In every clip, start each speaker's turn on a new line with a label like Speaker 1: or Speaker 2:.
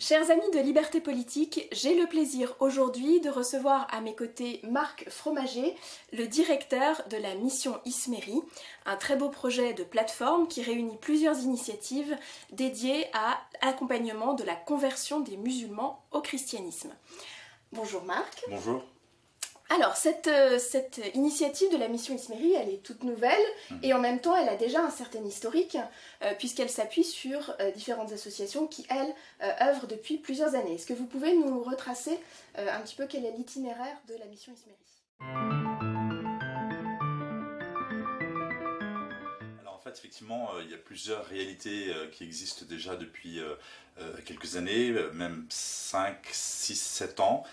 Speaker 1: Chers amis de Liberté Politique, j'ai le plaisir aujourd'hui de recevoir à mes côtés Marc Fromager, le directeur de la mission Ismeri, un très beau projet de plateforme qui réunit plusieurs initiatives dédiées à l'accompagnement de la conversion des musulmans au christianisme. Bonjour Marc.
Speaker 2: Bonjour.
Speaker 1: Alors, cette initiative de la mission Ismeri, elle est toute nouvelle et en même temps, elle a déjà un certain historique puisqu'elle s'appuie sur différentes associations qui, elles, œuvrent depuis plusieurs années. Est-ce que vous pouvez nous retracer un petit peu quel est l'itinéraire de la mission Ismeri ?
Speaker 2: Alors en fait, effectivement, il y a plusieurs réalités qui existent déjà depuis quelques années, même 5, 6, 7 ans.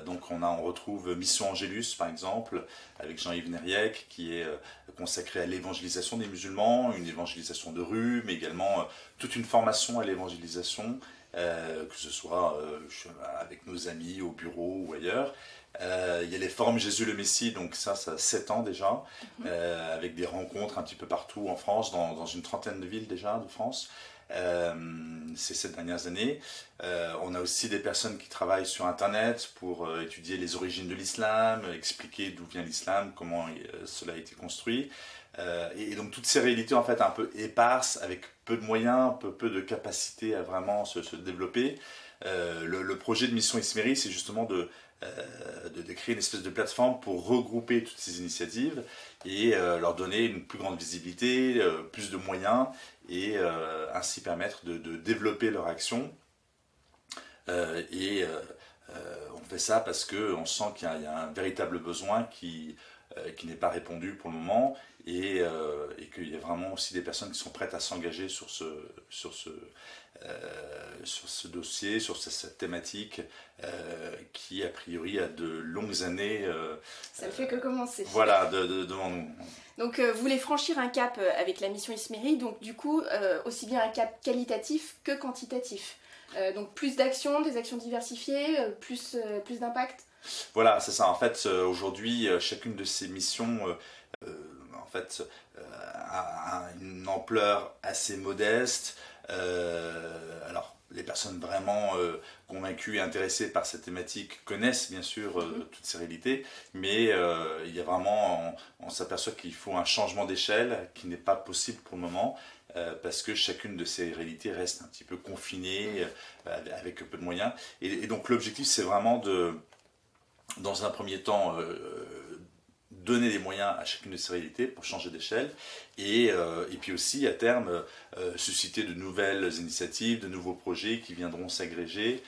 Speaker 2: Donc on retrouve Mission Angélus par exemple avec Jean-Yves Nériec qui est consacré à l'évangélisation des musulmans, une évangélisation de rue mais également toute une formation à l'évangélisation que ce soit avec nos amis au bureau ou ailleurs. Il y a les forums Jésus le Messie, donc ça a 7 ans déjà, avec des rencontres un petit peu partout en France, dans une trentaine de villes déjà de France. Ces 7 dernières années. On a aussi des personnes qui travaillent sur Internet pour étudier les origines de l'islam, expliquer d'où vient l'islam, comment cela a été construit. Et donc toutes ces réalités en fait un peu éparses, avec peu de moyens, peu de capacité à vraiment se développer. Le projet de Mission Ismeri, c'est justement de créer une espèce de plateforme pour regrouper toutes ces initiatives et leur donner une plus grande visibilité, plus de moyens et ainsi permettre de développer leur action. On fait ça parce qu'on sent qu'il y a un véritable besoin qui n'est pas répondu pour le moment et qu'il y a vraiment aussi des personnes qui sont prêtes à s'engager sur ce dossier, sur cette thématique qui a priori a de longues années.
Speaker 1: Ça ne fait que commencer.
Speaker 2: Voilà, devant nous.
Speaker 1: Donc vous voulez franchir un cap avec la mission Ismeri, donc du coup aussi bien un cap qualitatif que quantitatif. Donc plus d'actions, des actions diversifiées, plus d'impact.
Speaker 2: Voilà, c'est ça. En fait, aujourd'hui, chacune de ces missions a une ampleur assez modeste. Alors, les personnes vraiment convaincues et intéressées par cette thématique connaissent bien sûr toutes ces réalités, mais il y a vraiment, on s'aperçoit qu'il faut un changement d'échelle qui n'est pas possible pour le moment. Parce que chacune de ces réalités reste un petit peu confinée avec peu de moyens. Et donc l'objectif, c'est vraiment dans un premier temps, donner des moyens à chacune de ces réalités pour changer d'échelle et puis aussi à terme susciter de nouvelles initiatives, de nouveaux projets qui viendront s'agréger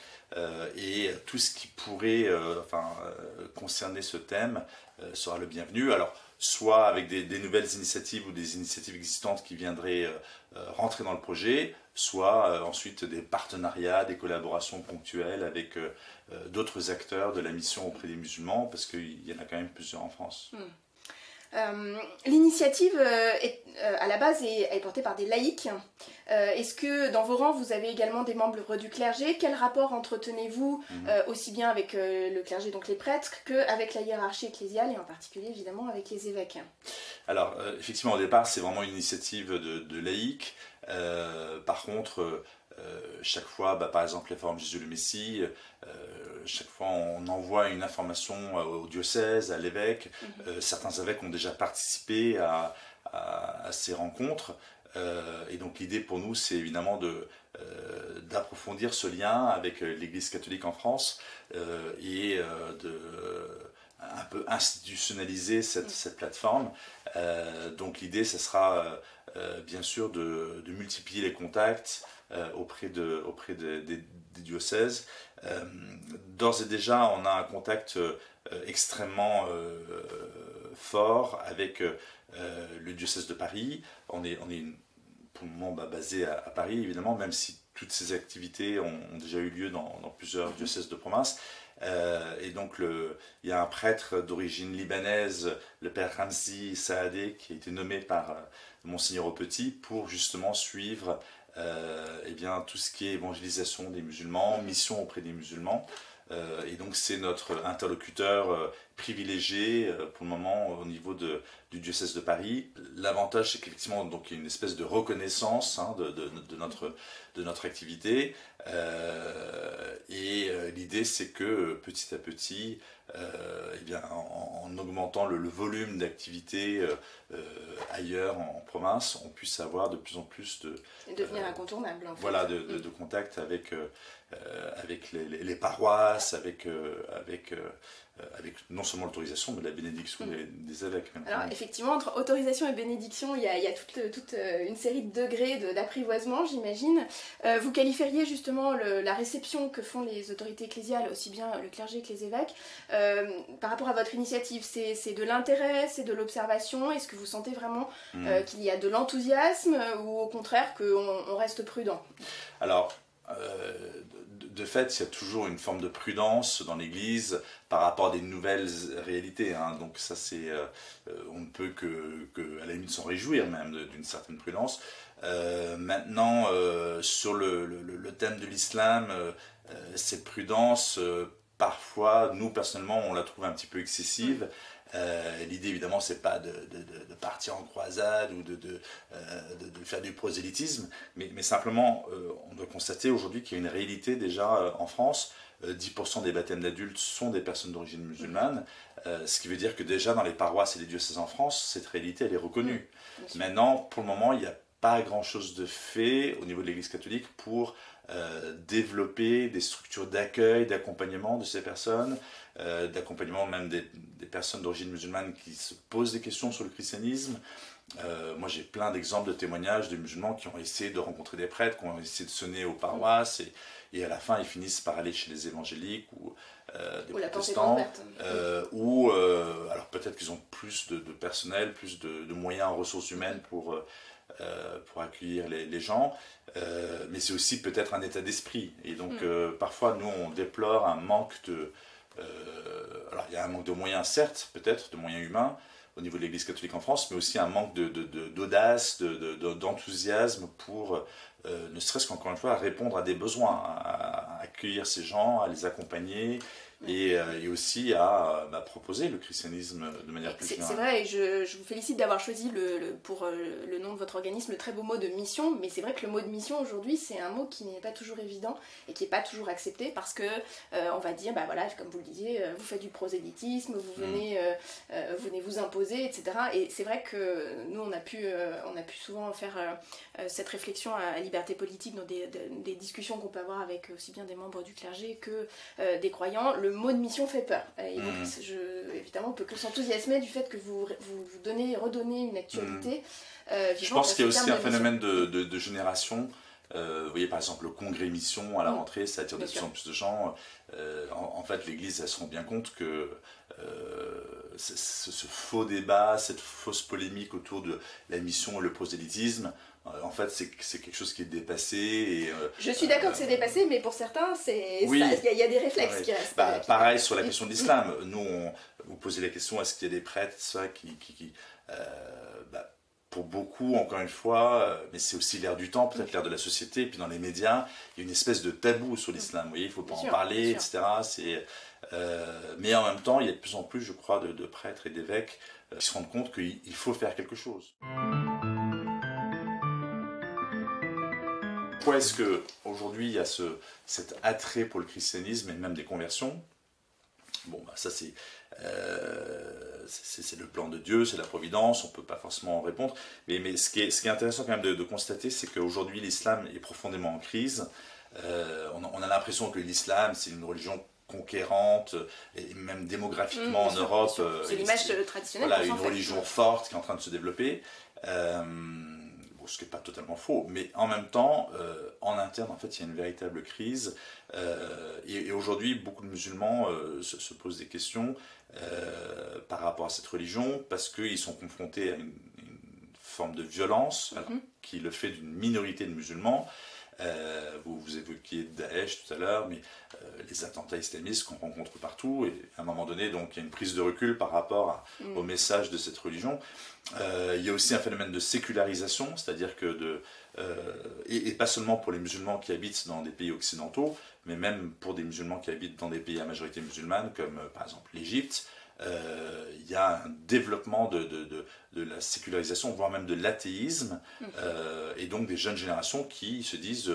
Speaker 2: et tout ce qui pourrait concerner ce thème sera le bienvenu. Alors soit avec des nouvelles initiatives ou des initiatives existantes qui viendraient rentrer dans le projet, soit ensuite des partenariats, des collaborations ponctuelles avec d'autres acteurs de la mission auprès des musulmans, parce qu'il y en a quand même plusieurs en France.
Speaker 1: L'initiative à la base est portée par des laïcs. Est-ce que dans vos rangs vous avez également des membres du clergé? Quel rapport entretenez-vous aussi bien avec le clergé, donc les prêtres, qu'avec la hiérarchie ecclésiale et en particulier évidemment avec les évêques?
Speaker 2: Alors effectivement au départ c'est vraiment une initiative de laïcs. Par contre chaque fois, par exemple les forums Jésus le Messie, chaque fois on envoie une information au diocèse, à l'évêque. Certains évêques ont déjà participé à ces rencontres. Et donc l'idée pour nous c'est évidemment d'approfondir ce lien avec l'Église catholique en France et de un peu institutionnaliser cette plateforme. Donc l'idée ce sera bien sûr de multiplier les contacts auprès des diocèses. D'ores et déjà, on a un contact extrêmement fort avec le diocèse de Paris. On est pour le moment basé à Paris, évidemment, même si toutes ces activités ont déjà eu lieu dans plusieurs diocèses de province. Et donc il y a un prêtre d'origine libanaise, le père Ramzi Saadé, qui a été nommé par Monseigneur au Petit pour justement suivre tout ce qui est évangélisation des musulmans, mission auprès des musulmans. Et donc c'est notre interlocuteur privilégié pour le moment au niveau du diocèse de Paris. L'avantage c'est qu'effectivement il y a une espèce de reconnaissance de notre activité. l'idée, c'est que petit à petit, eh bien, en augmentant le volume d'activités ailleurs en province, on puisse avoir de plus en plus de...
Speaker 1: Et devenir incontournable, en fait.
Speaker 2: Voilà, de contact avec les paroisses, avec non seulement l'autorisation, mais la bénédiction des évêques. Même.
Speaker 1: Alors effectivement, entre autorisation et bénédiction, il y a toute une série de degrés d'apprivoisement, j'imagine. Vous qualifieriez justement la réception que font les autorités ecclésiales, aussi bien le clergé que les évêques, par rapport à votre initiative. C'est de l'intérêt, c'est de l'observation? Est-ce que vous sentez vraiment qu'il y a de l'enthousiasme ou au contraire qu'on reste prudent?
Speaker 2: Alors, de fait, il y a toujours une forme de prudence dans l'Église par rapport à des nouvelles réalités. Hein. Donc ça, on ne peut à la limite s'en réjouir même d'une certaine prudence. Maintenant, sur le thème de l'islam, cette prudence, parfois, nous personnellement, on la trouve un petit peu excessive. L'idée évidemment c'est pas de partir en croisade ou de faire du prosélytisme, mais simplement on doit constater aujourd'hui qu'il y a une réalité déjà en France. 10% des baptêmes d'adultes sont des personnes d'origine musulmane, ce qui veut dire que déjà dans les paroisses et les diocèses en France, cette réalité elle est reconnue. Maintenant, pour le moment, il n'y a pas grand chose de fait au niveau de l'Église catholique pour développer des structures d'accueil, d'accompagnement de ces personnes, d'accompagnement même des personnes d'origine musulmane qui se posent des questions sur le christianisme. Moi j'ai plein d'exemples de témoignages de musulmans qui ont essayé de rencontrer des prêtres, qui ont essayé de sonner aux paroisses et à la fin ils finissent par aller chez les évangéliques ou des protestants, alors peut-être qu'ils ont plus de personnel, plus de moyens en ressources humaines pour accueillir les gens, mais c'est aussi peut-être un état d'esprit. Et donc parfois nous on déplore un manque alors il y a un manque de moyens, certes, peut-être, de moyens humains au niveau de l'Église catholique en France, mais aussi un manque d'audace, d'enthousiasme pour, ne serait-ce qu'encore une fois, répondre à des besoins, à accueillir ces gens, à les accompagner, et aussi à proposer le christianisme de manière plus générale.
Speaker 1: C'est vrai, et je vous félicite d'avoir choisi pour le nom de votre organisme le très beau mot de mission, mais c'est vrai que le mot de mission aujourd'hui c'est un mot qui n'est pas toujours évident et qui n'est pas toujours accepté parce que on va dire, voilà, comme vous le disiez, vous faites du prosélytisme, vous venez vous imposer, etc. Et c'est vrai que nous on a pu souvent faire cette réflexion à liberté politique dans des discussions qu'on peut avoir avec aussi bien des membres du clergé que des croyants. Le mot de mission fait peur. Et donc, évidemment, on peut que s'enthousiasmer du fait que vous redonnez une actualité.
Speaker 2: Je pense qu'il y a aussi un phénomène de génération. Vous voyez par exemple le congrès mission à la rentrée, ça attire de plus en plus de gens. En fait, l'Église, elle se rend bien compte que ce faux débat, cette fausse polémique autour de la mission et le prosélytisme, en fait, c'est quelque chose qui est dépassé. Et,
Speaker 1: je suis d'accord que c'est dépassé, mais pour certains, il y a des réflexes qui restent.
Speaker 2: Pareil sur la question de l'islam. Nous, vous posez la question, est-ce qu'il y a des prêtres pour beaucoup, encore une fois, mais c'est aussi l'ère du temps, peut-être l'ère de la société, et puis dans les médias, il y a une espèce de tabou sur l'islam. Vous voyez, il ne faut pas en parler, etc. Mais en même temps, il y a de plus en plus, je crois, de prêtres et d'évêques qui se rendent compte qu'il faut faire quelque chose. Pourquoi est-ce qu'aujourd'hui il y a cet attrait pour le christianisme et même des conversions? Bon, ça c'est le plan de Dieu, c'est la providence, on ne peut pas forcément en répondre. Mais ce qui est intéressant quand même de constater, c'est qu'aujourd'hui l'islam est profondément en crise. On a l'impression que l'islam c'est une religion conquérante, et même démographiquement en Europe.
Speaker 1: C'est l'image traditionnelle.
Speaker 2: Voilà, une religion forte qui est en train de se développer. Ce qui n'est pas totalement faux, mais en même temps, en interne, en fait, il y a une véritable crise. Et aujourd'hui, beaucoup de musulmans se posent des questions par rapport à cette religion, parce qu'ils sont confrontés à une forme de violence, qui est le fait d'une minorité de musulmans. Vous évoquiez Daesh tout à l'heure, mais les attentats islamistes qu'on rencontre partout, et à un moment donné, donc, il y a une prise de recul par rapport au message de cette religion. Il y a aussi un phénomène de sécularisation, c'est-à-dire que, et pas seulement pour les musulmans qui habitent dans des pays occidentaux, mais même pour des musulmans qui habitent dans des pays à majorité musulmane, comme par exemple l'Égypte, il y a un développement de la sécularisation, voire même de l'athéisme, et donc des jeunes générations qui se disent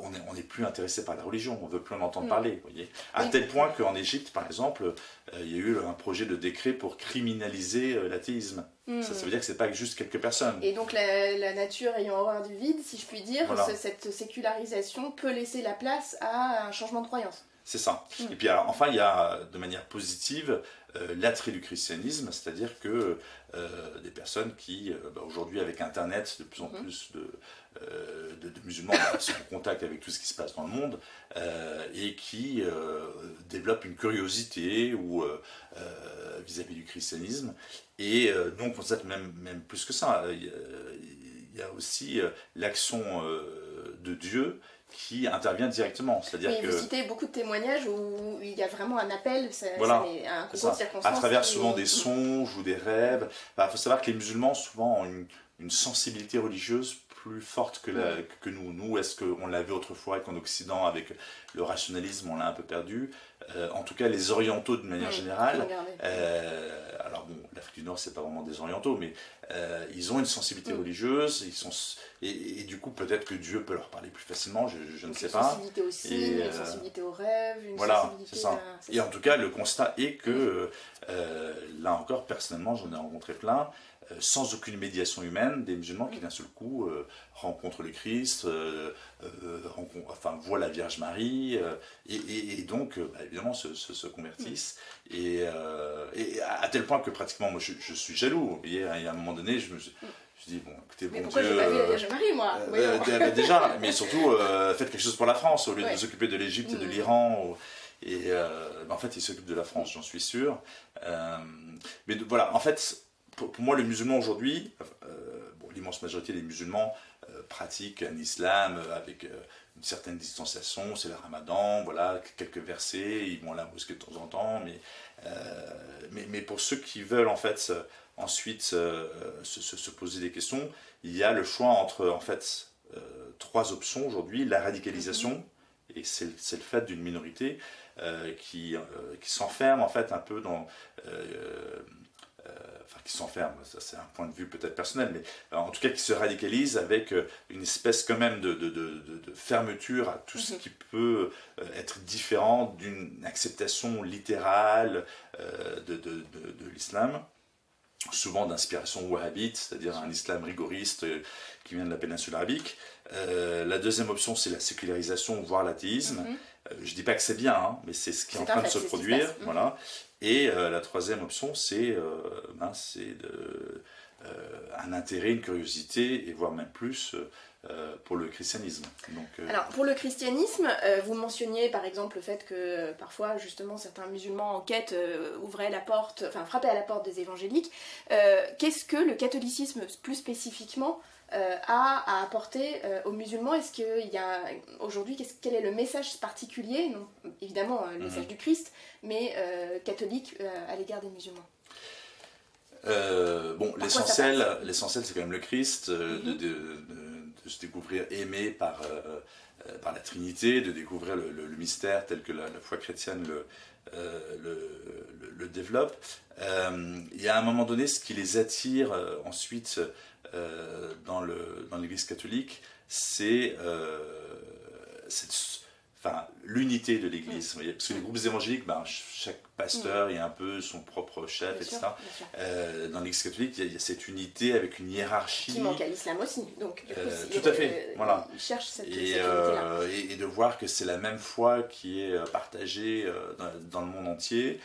Speaker 2: on n'est plus intéressé par la religion, on ne veut plus en entendre parler. Vous voyez, à tel point qu'en Égypte, par exemple, il y a eu un projet de décret pour criminaliser l'athéisme. Ça veut dire que ce n'est pas juste quelques personnes.
Speaker 1: Et donc la nature ayant horreur du vide, si je puis dire,
Speaker 2: voilà.
Speaker 1: Cette sécularisation peut laisser la place à un changement de croyance.
Speaker 2: C'est ça. Et puis alors, enfin, il y a de manière positive l'attrait du christianisme, c'est-à-dire que des personnes qui, aujourd'hui avec Internet, de plus en plus de musulmans sont en contact avec tout ce qui se passe dans le monde et qui développent une curiosité vis-à-vis du christianisme. Et nous, on constate même plus que ça. Il y a aussi l'action de Dieu qui intervient directement. C'est-à-dire que
Speaker 1: vous citez beaucoup de témoignages où il y a vraiment un appel,
Speaker 2: voilà,
Speaker 1: un concours de circonstances.
Speaker 2: À travers souvent des songes ou des rêves. Il faut savoir que les musulmans souvent ont une sensibilité religieuse plus forte que nous. Nous, est-ce qu'on l'avait autrefois et qu'en Occident, avec le rationalisme, on l'a un peu perdu. En tout cas, les orientaux, de manière générale, alors bon, l'Afrique du Nord, c'est pas vraiment des orientaux, mais ils ont une sensibilité religieuse, et du coup, peut-être que Dieu peut leur parler plus facilement, je ne sais pas.
Speaker 1: Une sensibilité au signe, une sensibilité au rêve, une sensibilité...
Speaker 2: C'est ça. Et en tout cas, le constat est que, là encore, personnellement, j'en ai rencontré plein, sans aucune médiation humaine, des musulmans qui d'un seul coup rencontrent le Christ, voient la Vierge Marie, et donc évidemment se convertissent. Et à tel point que pratiquement, moi je suis jaloux. Vous voyez, à un moment donné, je dis, bon, écoutez,
Speaker 1: mais
Speaker 2: bon
Speaker 1: pourquoi j'ai pas vu la Vierge Marie, moi
Speaker 2: déjà, mais surtout, faites quelque chose pour la France, au lieu de vous occuper de l'Égypte et de l'Iran. En fait, ils s'occupent de la France, j'en suis sûr. Mais voilà, en fait, pour moi, le musulman aujourd'hui, l'immense majorité des musulmans pratiquent un islam avec une certaine distanciation, c'est le ramadan, voilà, quelques versets, ils vont à la mosquée de temps en temps, mais pour ceux qui veulent en fait ensuite se poser des questions, il y a le choix entre en fait trois options aujourd'hui: la radicalisation, et c'est le fait d'une minorité qui s'enferme en fait un peu dans qui s'enferme, ça c'est un point de vue peut-être personnel, mais en tout cas qui se radicalise avec une espèce quand même de fermeture à tout ce qui peut être différent d'une acceptation littérale de l'islam, souvent d'inspiration wahhabite, c'est-à-dire un islam rigoriste qui vient de la péninsule arabique. La deuxième option, c'est la sécularisation, voire l'athéisme. Je ne dis pas que c'est bien, hein, mais c'est ce qui est en train de se produire. Voilà. Et la troisième option, c'est un intérêt, une curiosité, et voire même plus pour le christianisme. Donc,
Speaker 1: alors, pour le christianisme, vous mentionniez par exemple le fait que parfois, justement, certains musulmans en quête frappaient à la porte des évangéliques. Qu'est-ce que le catholicisme, plus spécifiquement, a à apporter aux musulmans? Est-ce qu'il y a aujourd'hui, quel est le message particulier, non, évidemment le message du Christ, mais catholique à l'égard des musulmans?
Speaker 2: L'essentiel c'est quand même le Christ, de se découvrir aimé par la Trinité, de découvrir le mystère tel que la foi chrétienne le développe. Il y a à un moment donné, ce qui les attire ensuite dans l'Église catholique, c'est l'unité de l'Église. Parce que les groupes évangéliques, chaque pasteur est un peu son propre chef, etc. Dans l'Église catholique, il y a cette unité avec une hiérarchie.
Speaker 1: Qui manque à l'islam aussi. Donc, du coup,
Speaker 2: tout à fait. Voilà.
Speaker 1: Ils cherchent cette unité-là.
Speaker 2: Et de voir que c'est la même foi qui est partagée dans le monde entier.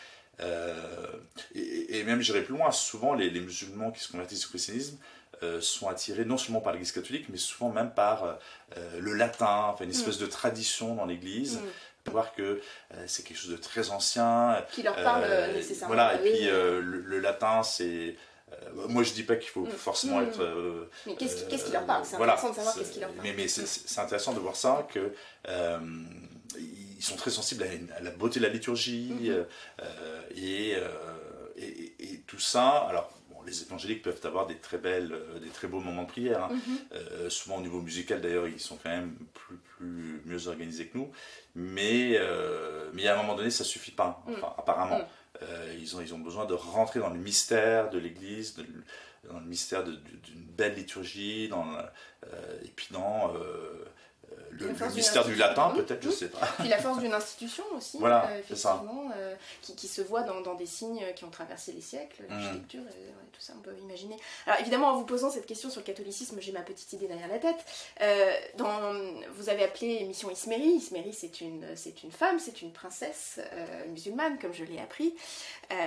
Speaker 2: Et même, j'irai plus loin, souvent les musulmans qui se convertissent au christianisme sont attirés non seulement par l'Église catholique, mais souvent même par le latin, une espèce de tradition dans l'Église. Voir que c'est quelque chose de très ancien.
Speaker 1: Qui leur parle nécessairement.
Speaker 2: Voilà, et puis le latin, c'est... moi, je dis pas qu'il faut forcément être...
Speaker 1: mais qu'est-ce qui leur parle? C'est intéressant de savoir qu'est-ce qui leur parle.
Speaker 2: Mais c'est intéressant de voir ça, que... ils sont très sensibles à la beauté de la liturgie et tout ça. Alors, les évangéliques peuvent avoir des très beaux moments de prière. Souvent au niveau musical, d'ailleurs, ils sont quand même mieux organisés que nous. Mais à un moment donné, ça ne suffit pas, apparemment. Ils ont besoin de rentrer dans le mystère de l'Église, dans le mystère d'une belle liturgie, et puis dans le mystère du latin, peut-être, je ne sais pas.
Speaker 1: Puis la force d'une institution aussi,
Speaker 2: voilà,
Speaker 1: effectivement, qui se voit dans des signes qui ont traversé les siècles, l'architecture, tout ça, on peut imaginer. Alors évidemment, en vous posant cette question sur le catholicisme, j'ai ma petite idée derrière la tête. Vous avez appelé Mission Isméry. Isméry, c'est une femme, c'est une princesse musulmane, comme je l'ai appris,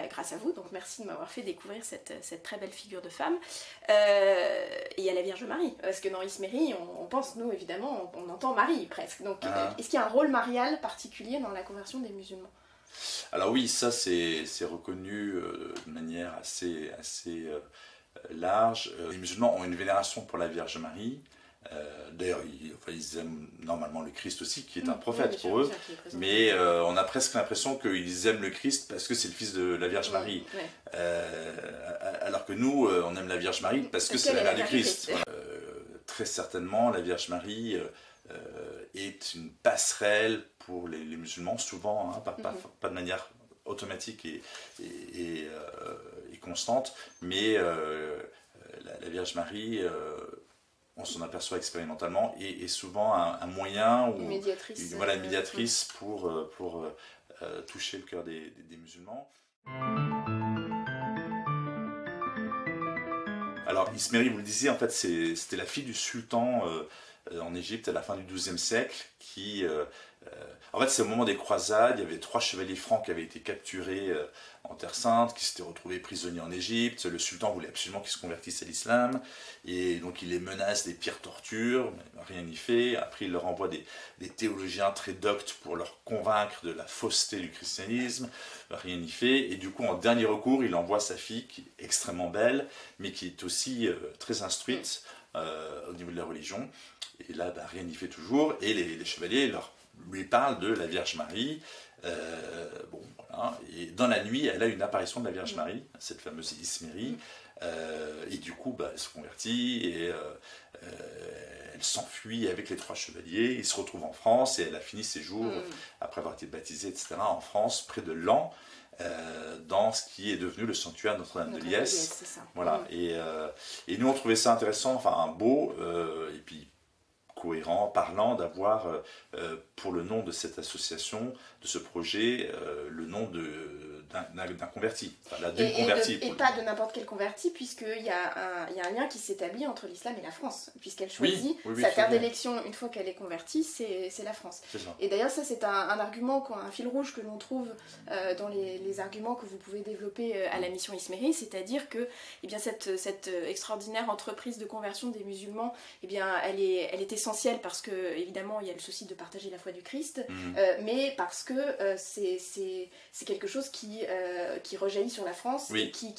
Speaker 1: grâce à vous, donc merci de m'avoir fait découvrir cette très belle figure de femme. Et il y a la Vierge Marie, parce que dans Isméry, on pense, nous, évidemment, on entend Marie, presque. Donc, est-ce qu'il y a un rôle marial particulier dans la conversion des musulmans?
Speaker 2: Alors oui, ça c'est reconnu de manière assez large. Les musulmans ont une vénération pour la Vierge Marie. D'ailleurs, ils aiment normalement le Christ aussi, qui est un prophète pour eux, mais on a presque l'impression qu'ils aiment le Christ parce que c'est le fils de la Vierge Marie. Alors que nous, on aime la Vierge Marie parce que c'est la mère du Christ. Très certainement, la Vierge Marie est une passerelle pour les musulmans, souvent, hein, pas de manière automatique et constante, mais la Vierge Marie, on s'en aperçoit expérimentalement, et souvent un moyen, ou une médiatrice pour toucher le cœur des musulmans. Alors Isméry, vous le disiez, en fait c'était la fille du sultan en Égypte à la fin du XIIe siècle, qui... en fait, c'est au moment des croisades, il y avait 3 chevaliers francs qui avaient été capturés en Terre Sainte, qui s'étaient retrouvés prisonniers en Égypte. Le sultan voulait absolument qu'ils se convertissent à l'islam, et donc il les menace des pires tortures, mais rien n'y fait. Après, il leur envoie des théologiens très doctes pour leur convaincre de la fausseté du christianisme, rien n'y fait. Et du coup, en dernier recours, il envoie sa fille, qui est extrêmement belle, mais qui est aussi très instruite au niveau de la religion. Et là, rien n'y fait toujours, et les chevaliers lui parlent de la Vierge Marie. Voilà. Et dans la nuit, elle a une apparition de la Vierge Marie, cette fameuse Isméry, et du coup, elle se convertit, et elle s'enfuit avec les 3 chevaliers. Ils se retrouvent en France, et elle a fini ses jours, après avoir été baptisée, etc., en France, près de Laon, dans ce qui est devenu le sanctuaire Notre-Dame de Liesse. Voilà. Et nous, on trouvait ça intéressant, enfin beau, et puis cohérent, parlant, d'avoir pour le nom de cette association, de ce projet, le nom d'un converti, enfin d'une convertie.
Speaker 1: Et pas de n'importe quel converti, puisqu'il y a un lien qui s'établit entre l'islam et la France, puisqu'elle choisit sa terre d'élection une fois qu'elle est convertie, c'est la France. Et d'ailleurs, ça c'est un argument, un fil rouge que l'on trouve dans les arguments que vous pouvez développer à la mission Isméry, c'est-à-dire que cette extraordinaire entreprise de conversion des musulmans, elle est essentielle parce que, évidemment, il y a le souci de partager la foi du Christ, mais parce que c'est quelque chose qui rejaillit sur la France, et qui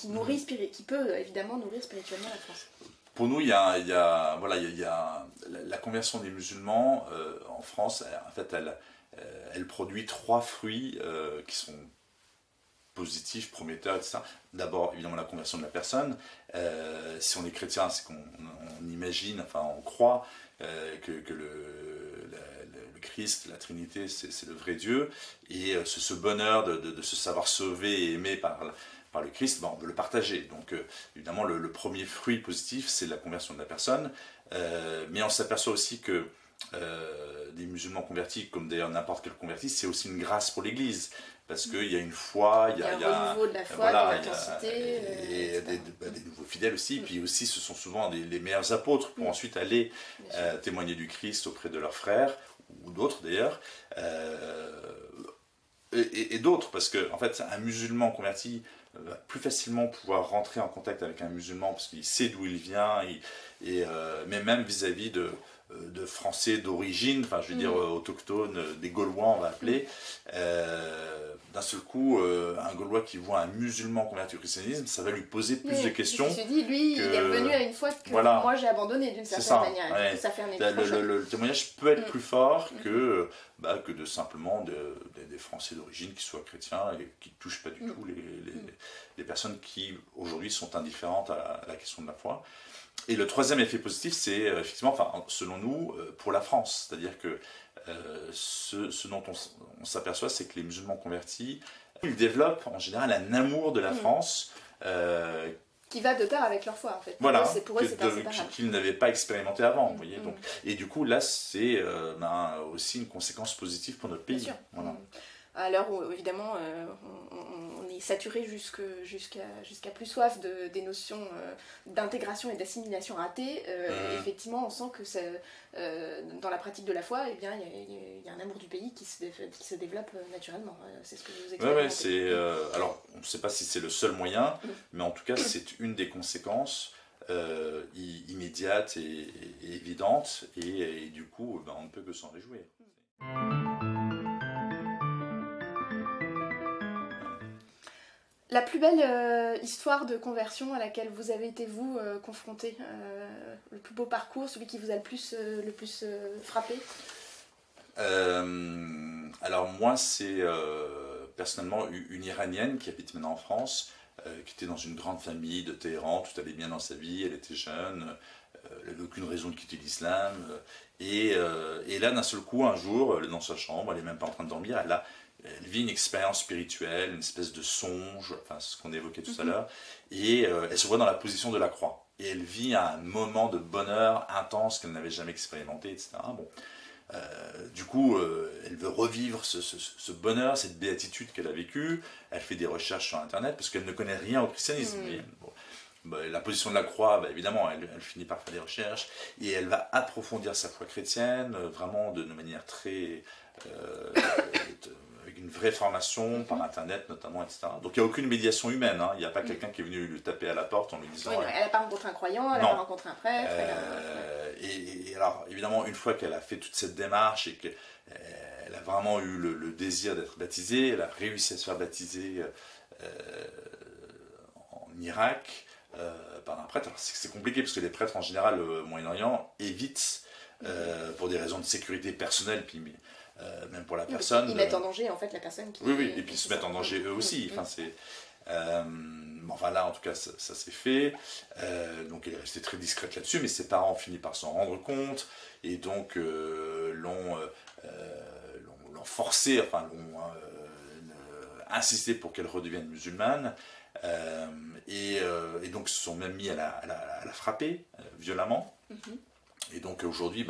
Speaker 1: peut évidemment nourrir spirituellement la France.
Speaker 2: Pour nous, il y a la conversion des musulmans en France. En fait, elle produit 3 fruits qui sont positifs, prometteurs, etc. D'abord, évidemment, la conversion de la personne. Si on est chrétien, c'est qu'on imagine, enfin, on croit que le Christ, la Trinité, c'est le vrai Dieu, et ce bonheur de se savoir sauvé et aimé par le Christ, on veut le partager. Donc évidemment, le premier fruit positif, c'est la conversion de la personne, mais on s'aperçoit aussi que des musulmans convertis, comme d'ailleurs n'importe quel converti, c'est aussi une grâce pour l'Église, parce qu'il y a une foi, il y a un renouveau de la foi, de l'intensité, et des nouveaux fidèles aussi, puis aussi ce sont souvent les meilleurs apôtres pour ensuite aller témoigner du Christ auprès de leurs frères, ou d'autres d'ailleurs, et d'autres, parce que en fait un musulman converti va plus facilement pouvoir rentrer en contact avec un musulman parce qu'il sait d'où il vient, mais même vis-à-vis de Français d'origine, enfin je veux dire autochtones, des Gaulois on va appeler, d'un seul coup un Gaulois qui voit un musulman converti au christianisme, ça va lui poser plus de questions. Il se dit, lui, il est revenu à une foi que moi j'ai abandonné d'une certaine manière. Ça fait un le témoignage peut être plus fort que de simplement des Français d'origine qui soient chrétiens et qui ne touchent pas du tout les personnes qui aujourd'hui sont indifférentes à la question de la foi. Et le troisième effet positif, c'est effectivement, selon nous, pour la France. C'est-à-dire que ce dont on s'aperçoit, c'est que les musulmans convertis, ils développent en général un amour de la France
Speaker 1: qui va de pair avec leur foi en fait.
Speaker 2: Voilà,
Speaker 1: pour eux c'est inséparable.
Speaker 2: qu'ils n'avaient pas expérimenté avant, vous voyez. Donc, et du coup là c'est aussi une conséquence positive pour notre pays.
Speaker 1: Bien sûr.
Speaker 2: Voilà.
Speaker 1: À l'heure où évidemment on est saturé jusqu'à plus soif des notions d'intégration et d'assimilation ratée, effectivement on sent que dans la pratique de la foi, eh bien, il y a un amour du pays qui se développe naturellement. C'est ce que vous expérimentez.
Speaker 2: Alors on ne sait pas si c'est le seul moyen, mais en tout cas c'est une des conséquences immédiates et évidentes, et du coup on ne peut que s'en réjouir.
Speaker 1: La plus belle histoire de conversion à laquelle vous avez été, vous, confronté, le plus beau parcours, celui qui vous a le plus frappé?
Speaker 2: Alors moi, c'est personnellement une Iranienne qui habite maintenant en France, qui était dans une grande famille de Téhéran, tout allait bien dans sa vie, elle était jeune, elle n'avait aucune raison de quitter l'islam, et là, d'un seul coup, un jour, elle est dans sa chambre, elle n'est même pas en train de dormir, elle vit une expérience spirituelle, une espèce de songe, enfin ce qu'on évoquait tout à l'heure, et elle se voit dans la position de la croix. Et elle vit un moment de bonheur intense qu'elle n'avait jamais expérimenté, etc. Bon. Du coup, elle veut revivre ce bonheur, cette béatitude qu'elle a vécue. Elle fait des recherches sur Internet parce qu'elle ne connaît rien au christianisme. Mais, bon, la position de la croix, évidemment, elle finit par faire des recherches et elle va approfondir sa foi chrétienne, vraiment de manière très... avec une vraie formation par Internet notamment, etc. Donc il n'y a aucune médiation humaine, hein. Il n'y a pas quelqu'un qui est venu lui taper à la porte en lui disant...
Speaker 1: Oui, elle n'a pas rencontré un croyant, elle n'a pas rencontré un prêtre.
Speaker 2: Et alors évidemment, une fois qu'elle a fait toute cette démarche et qu'elle a vraiment eu le désir d'être baptisée, elle a réussi à se faire baptiser en Irak par un prêtre. Alors c'est compliqué parce que les prêtres en général au Moyen-Orient évitent pour des raisons de sécurité personnelle, puis même pour la personne.
Speaker 1: Ils mettent en danger en fait la personne qui...
Speaker 2: Oui, et puis ils se mettent en danger eux aussi. Enfin, enfin là en tout cas ça s'est fait, donc elle est restée très discrète là-dessus, mais ses parents ont fini par s'en rendre compte et donc l'ont forcé, enfin l'ont insisté pour qu'elle redevienne musulmane, et donc se sont même mis à la frapper violemment. Et donc aujourd'hui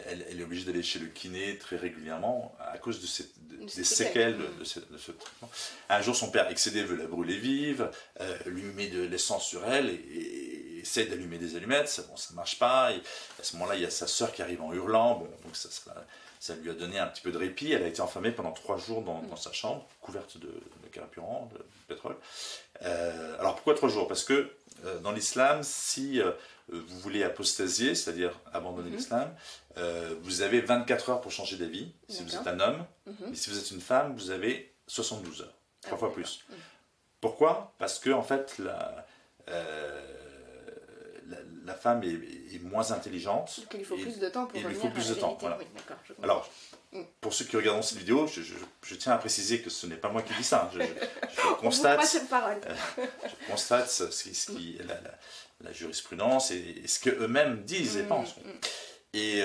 Speaker 2: elle est obligée d'aller chez le kiné très régulièrement à cause des séquelles de ce traitement. Un jour, son père excédé veut la brûler vive, lui met de l'essence sur elle et essaie d'allumer des allumettes. Ça ne marche pas. Et à ce moment-là, il y a sa sœur qui arrive en hurlant. Bon, donc ça lui a donné un petit peu de répit. Elle a été enfermée pendant 3 jours dans sa chambre, couverte de carburant, de pétrole. Alors pourquoi 3 jours? Parce que dans l'islam, si vous voulez apostasier, c'est-à-dire abandonner l'islam, vous avez 24 heures pour changer d'avis, si vous êtes un homme, et si vous êtes une femme, vous avez 72 heures, 3 fois plus. Pourquoi? Parce que en fait, la femme est moins intelligente.
Speaker 1: Donc il faut plus de temps pour revenir
Speaker 2: il faut plus de temps, voilà.
Speaker 1: Oui,
Speaker 2: alors, pour ceux qui regardent cette vidéo, je tiens à préciser que ce n'est pas moi qui dis ça. Je constate, je constate ce qui la jurisprudence et ce qu'eux-mêmes disent et pensent. Et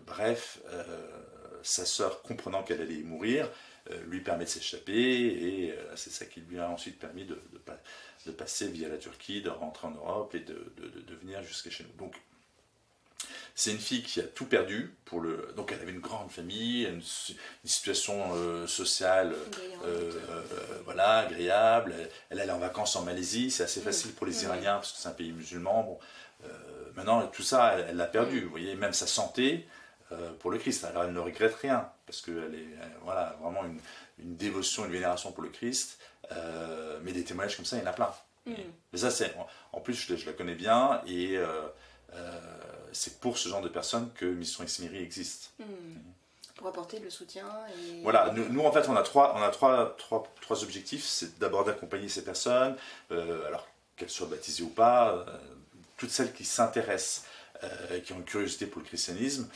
Speaker 2: bref, sa sœur, comprenant qu'elle allait mourir, lui permet de s'échapper, et c'est ça qui lui a ensuite permis de passer via la Turquie, de rentrer en Europe et de venir jusqu'à chez nous. Donc, c'est une fille qui a tout perdu. Donc elle avait une grande famille, une situation sociale voilà, agréable. Elle allait en vacances en Malaisie, c'est assez facile pour les Iraniens parce que c'est un pays musulman. Bon, maintenant tout ça, elle l'a perdu. Vous voyez, même sa santé pour le Christ. Alors elle ne regrette rien parce qu'elle est voilà, vraiment une dévotion, une vénération pour le Christ. Mais des témoignages comme ça, il y en a plein. Mais ça, en plus, je la connais bien et c'est pour ce genre de personnes que Mission Ismeri existe.
Speaker 1: Pour apporter le soutien. Et...
Speaker 2: Voilà, nous en fait on a trois objectifs. C'est d'abord d'accompagner ces personnes, alors qu'elles soient baptisées ou pas, toutes celles qui s'intéressent, qui ont une curiosité pour le christianisme.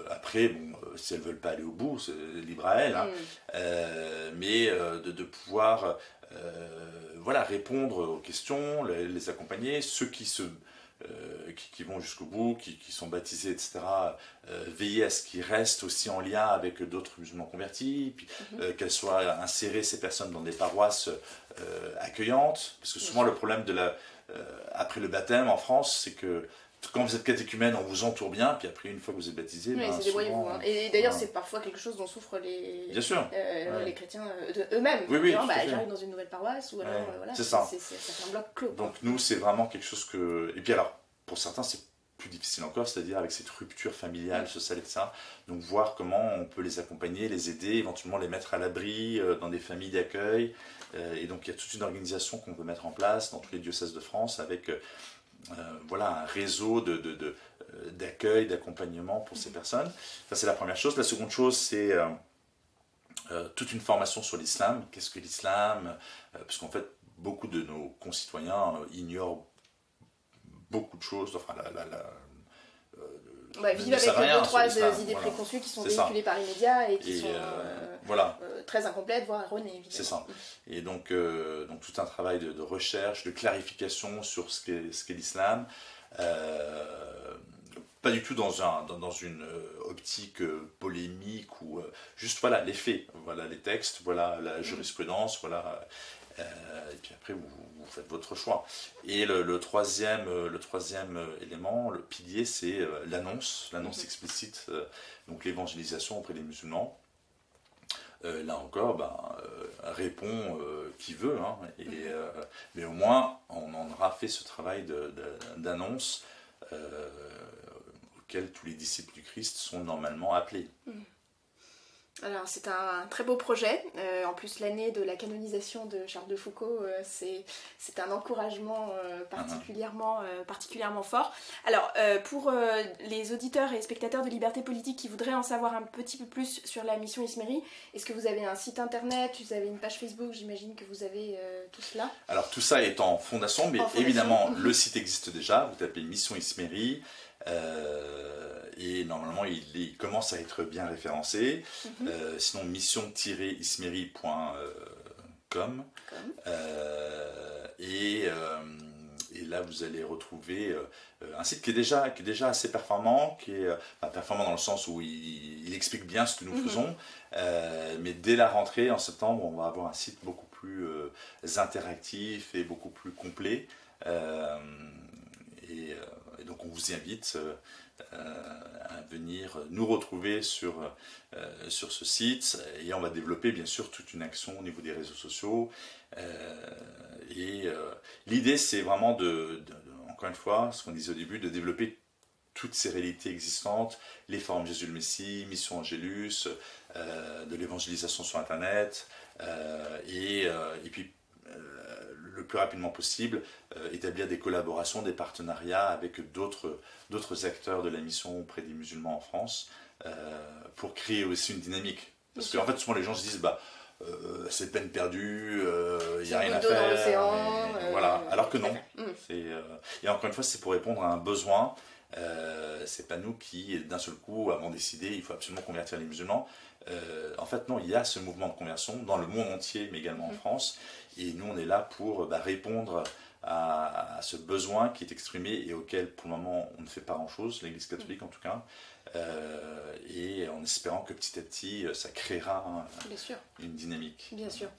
Speaker 2: Après, bon, si elles ne veulent pas aller au bout, c'est libre à elles, hein. Mais de pouvoir voilà, répondre aux questions, les accompagner, ceux qui se qui vont jusqu'au bout, qui sont baptisés, etc. Veiller à ce qu'ils restent aussi en lien avec d'autres musulmans convertis, puis qu'elles soient insérées, ces personnes, dans des paroisses accueillantes, parce que souvent le problème après le baptême en France, c'est que quand vous êtes catéchumène, on vous entoure bien, puis après, une fois que vous êtes baptisé,
Speaker 1: oui, c'est débrouillez-vous. Hein. Et d'ailleurs, c'est parfois quelque chose dont souffrent les chrétiens eux-mêmes.
Speaker 2: Oui,
Speaker 1: j'arrive dans une nouvelle paroisse, ou alors, voilà,
Speaker 2: c'est ça.
Speaker 1: C'est un bloc clos.
Speaker 2: Donc nous, c'est vraiment quelque chose que... Et puis alors, pour certains, c'est plus difficile encore, c'est-à-dire avec cette rupture familiale, sociale et ça. Donc voir comment on peut les accompagner, les aider, éventuellement les mettre à l'abri dans des familles d'accueil. Et donc il y a toute une organisation qu'on peut mettre en place dans tous les diocèses de France avec... un réseau d'accueil, d'accompagnement pour ces personnes. Ça, c'est la première chose. La seconde chose, c'est toute une formation sur l'islam. Qu'est-ce que l'islam? Parce qu'en fait, beaucoup de nos concitoyens ignorent beaucoup de choses. Enfin,
Speaker 1: vivent avec deux, trois idées préconçues qui sont véhiculées par les médias et qui sont très incomplètes, voire erronées, évidemment. C'est ça.
Speaker 2: Et donc tout un travail de recherche, de clarification sur ce qu'est l'islam. Pas du tout dans une optique polémique ou juste les faits, les textes, la jurisprudence, et puis après vous faites votre choix. Et le troisième élément, le pilier, c'est l'annonce explicite, donc l'évangélisation auprès des musulmans. Là encore, répond qui veut, hein, mais au moins on en aura fait ce travail d'annonce auquel tous les disciples du Christ sont normalement appelés.
Speaker 1: Alors c'est un très beau projet, en plus l'année de la canonisation de Charles de Foucauld, c'est un encouragement particulièrement fort. Alors pour les auditeurs et spectateurs de Liberté Politique qui voudraient en savoir un petit peu plus sur la mission Isméry, est-ce que vous avez un site internet, vous avez une page Facebook, j'imagine que vous avez tout cela?
Speaker 2: Alors tout ça est en fondation, mais évidemment le site existe déjà, vous tapez Mission Isméry. Et normalement il commence à être bien référencé. Sinon mission-isméry.com et là vous allez retrouver un site qui est déjà assez performant, qui est performant dans le sens où il explique bien ce que nous faisons, mais dès la rentrée en septembre on va avoir un site beaucoup plus interactif et beaucoup plus complet, et donc on vous invite à venir nous retrouver sur ce site, et on va développer bien sûr toute une action au niveau des réseaux sociaux, et l'idée c'est vraiment encore une fois, ce qu'on disait au début, de développer toutes ces réalités existantes, les forums Jésus le Messie, Mission Angélus, de l'évangélisation sur Internet, et puis le plus rapidement possible, établir des collaborations, des partenariats avec d'autres acteurs de la mission auprès des musulmans en France, pour créer aussi une dynamique. Parce qu'en fait, souvent les gens se disent, c'est peine perdue, il n'y a rien à faire.
Speaker 1: Dans l'océan,
Speaker 2: voilà. Alors que non. Et encore une fois, c'est pour répondre à un besoin. C'est pas nous qui, d'un seul coup, avons décidé il faut absolument convertir les musulmans. En fait, non, il y a ce mouvement de conversion dans le monde entier, mais également en France. Et nous, on est là pour répondre à ce besoin qui est exprimé et auquel, pour le moment, on ne fait pas grand-chose, l'Église catholique en tout cas. Et en espérant que petit à petit, ça créera une dynamique.
Speaker 1: Bien sûr.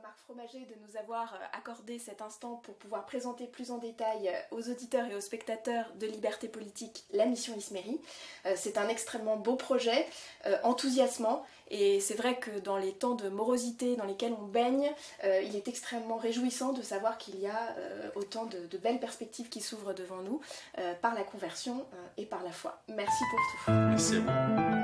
Speaker 1: Marc Fromager de nous avoir accordé cet instant pour pouvoir présenter plus en détail aux auditeurs et aux spectateurs de Liberté Politique la mission Isméry. C'est un extrêmement beau projet, enthousiasmant, et c'est vrai que dans les temps de morosité dans lesquels on baigne, il est extrêmement réjouissant de savoir qu'il y a autant de belles perspectives qui s'ouvrent devant nous par la conversion et par la foi. Merci pour tout.
Speaker 2: Merci à vous.